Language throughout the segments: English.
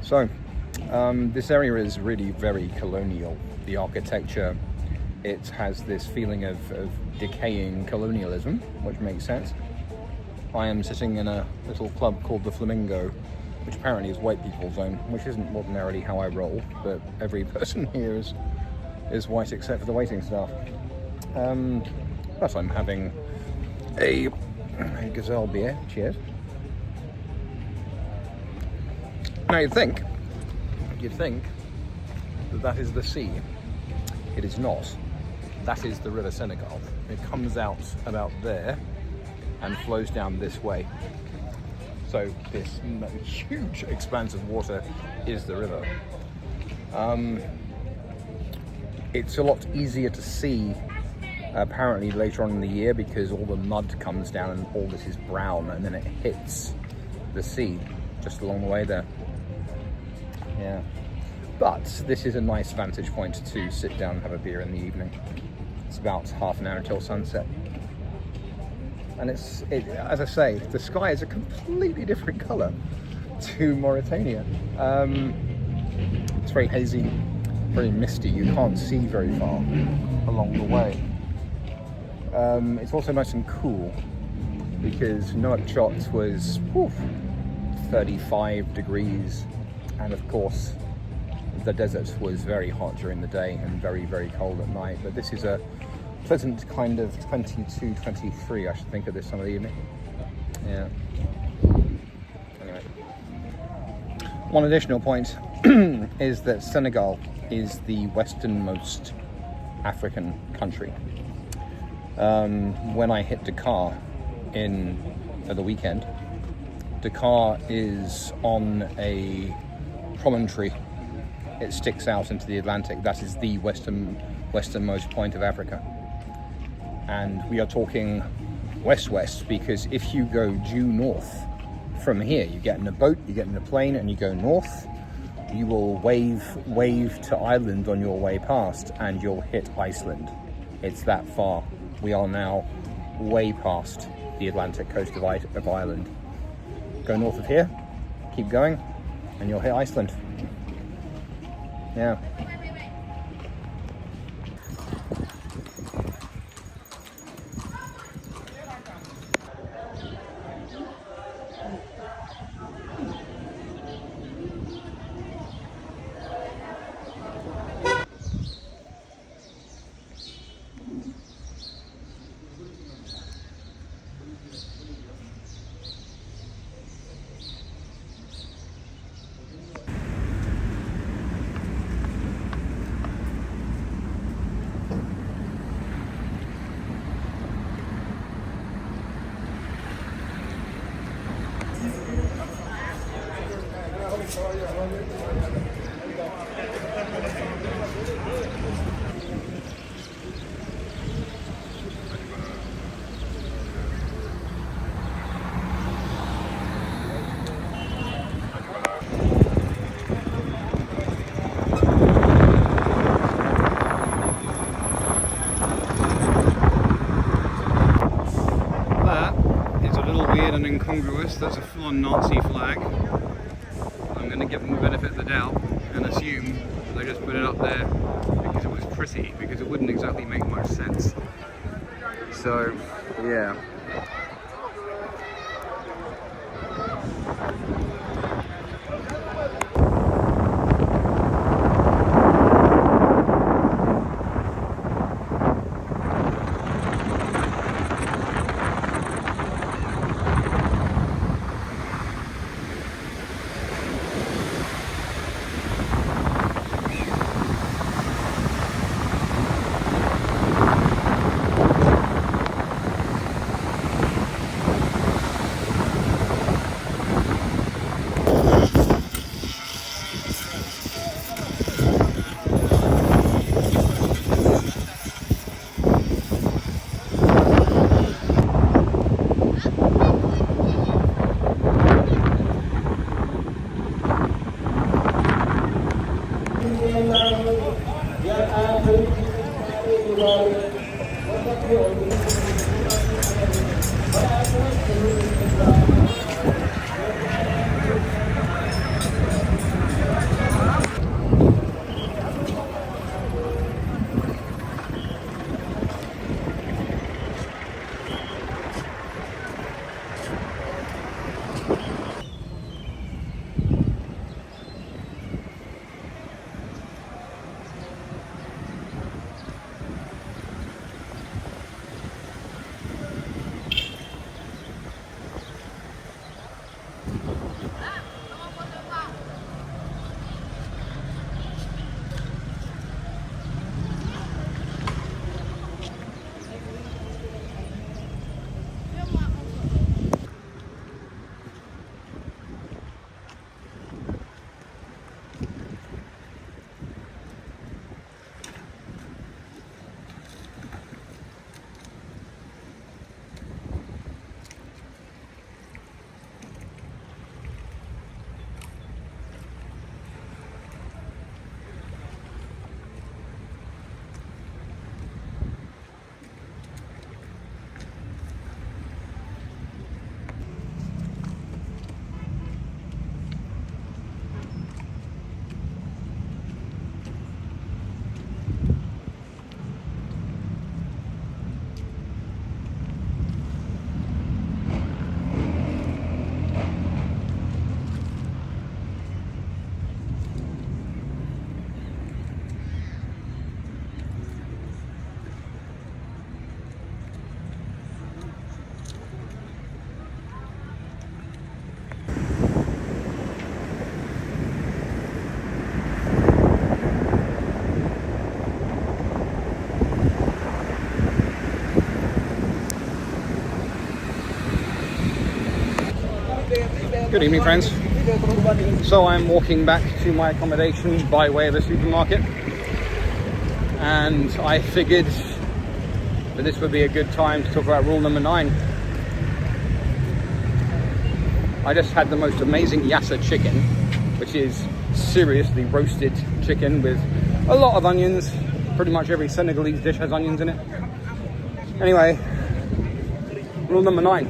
So, this area is really very colonial. The architecture, it has this feeling of decaying colonialism, which makes sense. I am sitting in a little club called the Flamingo, which apparently is white people's zone, which isn't ordinarily how I roll, but every person here is white except for the waiting staff. Plus I'm having a Gazelle beer. Cheers. Now you'd think that is the sea. It is not. That is the River Senegal. It comes out about there and flows down this way. So this huge expanse of water is the river. It's a lot easier to see apparently later on in the year because all the mud comes down and all this is brown and then it hits the sea just along the way there. Yeah. But this is a nice vantage point to sit down and have a beer in the evening. It's about half an hour until sunset. And as I say, the sky is a completely different colour to Mauritania. It's very hazy, very misty. You can't see very far along the way. It's also nice and cool because Nouakchott was 35 degrees, and of course the desert was very hot during the day and very, very cold at night. But this is a pleasant kind of 22, 23, I should think, at this time of the evening. Yeah. Anyway. One additional point is that Senegal is the westernmost African country. When I hit Dakar for the weekend, Dakar is on a promontory. It sticks out into the Atlantic. That is the westernmost point of Africa. And we are talking west-west, because if you go due north from here, you get in a boat, you get in a plane, and you go north, you will wave to Ireland on your way past, and you'll hit Iceland. It's that far. We are now way past the Atlantic coast of Ireland. Go north of here, keep going, and you'll hit Iceland. Yeah. Incongruous. That's a full-on Nazi flag. I'm going to give them the benefit of the doubt and assume they just put it up there because it was pretty, because it wouldn't exactly make much sense. So, yeah. Good evening, friends. So I'm walking back to my accommodation by way of a supermarket, and I figured that this would be a good time to talk about rule number 9. I just had the most amazing yassa chicken, which is seriously roasted chicken with a lot of onions. Pretty much every Senegalese dish has onions in it. Anyway, rule number 9.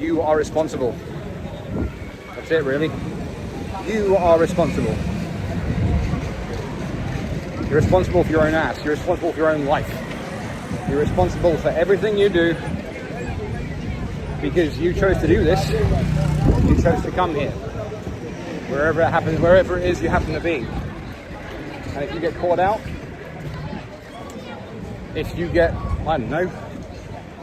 You are responsible. That's it, really. You are responsible. You're responsible for your own ass. You're responsible for your own life. You're responsible for everything you do because you chose to do this. You chose to come here. Wherever it happens, wherever it is you happen to be. And if you get caught out, if you get, I don't know,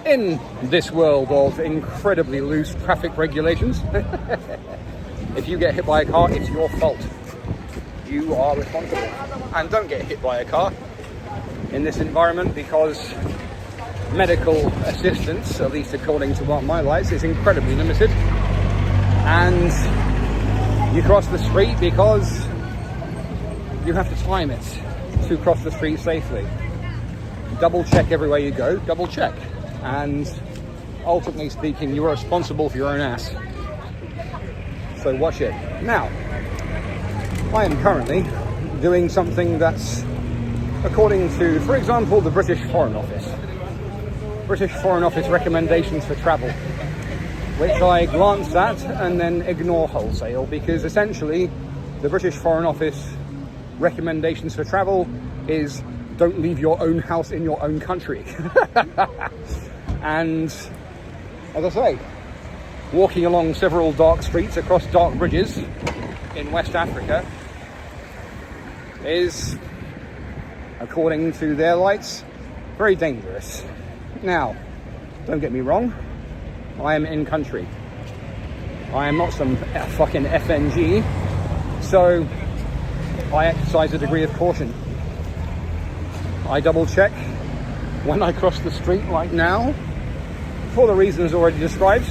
in this world of incredibly loose traffic regulations, if you get hit by a car, it's your fault. You are responsible. And don't get hit by a car in this environment, because medical assistance, at least according to what my lights, is incredibly limited. And you cross the street because you have to time it to cross the street safely. Double check everywhere you go, double check. And ultimately speaking, you are responsible for your own ass. So watch it. Now, I am currently doing something that's according to, for example, the British Foreign Office. British Foreign Office recommendations for travel, which I glance at and then ignore wholesale, because essentially the British Foreign Office recommendations for travel is don't leave your own house in your own country. And as I say, walking along several dark streets across dark bridges in West Africa is, according to their lights, very dangerous. Now, don't get me wrong, I am in country. I am not some fucking FNG, so I exercise a degree of caution. I double check when I cross the street like now, for the reasons already described.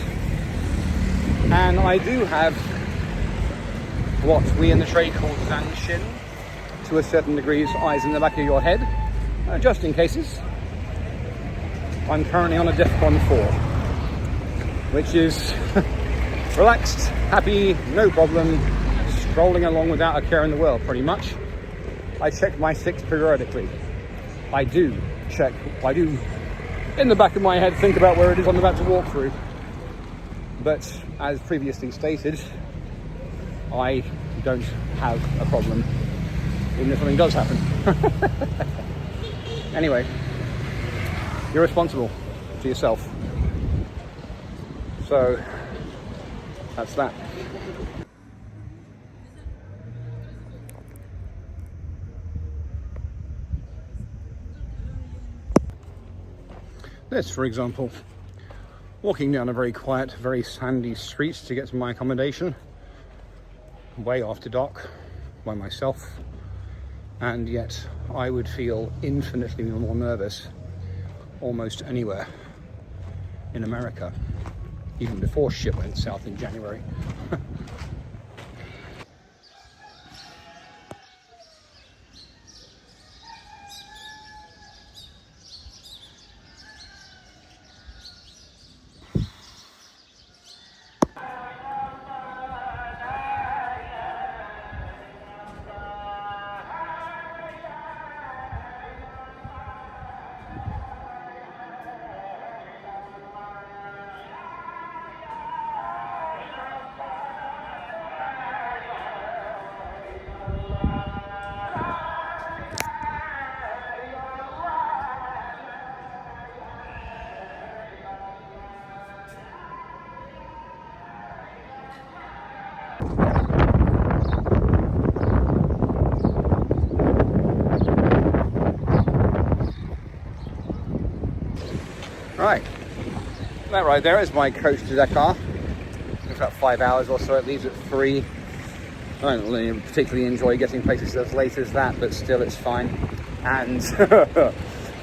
And I do have what we in the trade call zanshin, to a certain degree, eyes in the back of your head, just in cases. I'm currently on a DEFCON 4, which is relaxed, happy, no problem, strolling along without a care in the world, pretty much. I check my 6 periodically. I do, in the back of my head, think about where it is I'm about to walk through. But as previously stated, I don't have a problem, even if something does happen. Anyway, you're responsible to yourself. So, that's that. This, for example, walking down a very quiet, very sandy street to get to my accommodation, way after dark, by myself, and yet I would feel infinitely more nervous almost anywhere in America, even before shit went south in January. Right, that right there is my coach to Dakar. It's about 5 hours or so. It leaves at 3. I don't really particularly enjoy getting places as late as that, but still it's fine. And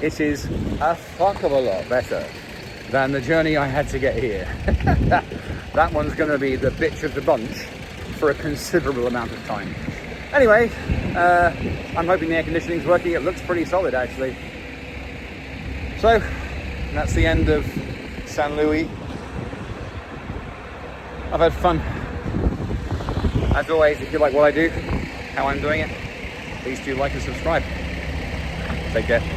it is a fuck of a lot better than the journey I had to get here. that one's going to be the bitch of the bunch for a considerable amount of time. Anyway, I'm hoping the air conditioning's working. It looks pretty solid, actually. So, that's the end of San Luis. I've had fun. As always, if you like what I do, how I'm doing it, please do like and subscribe. Take care.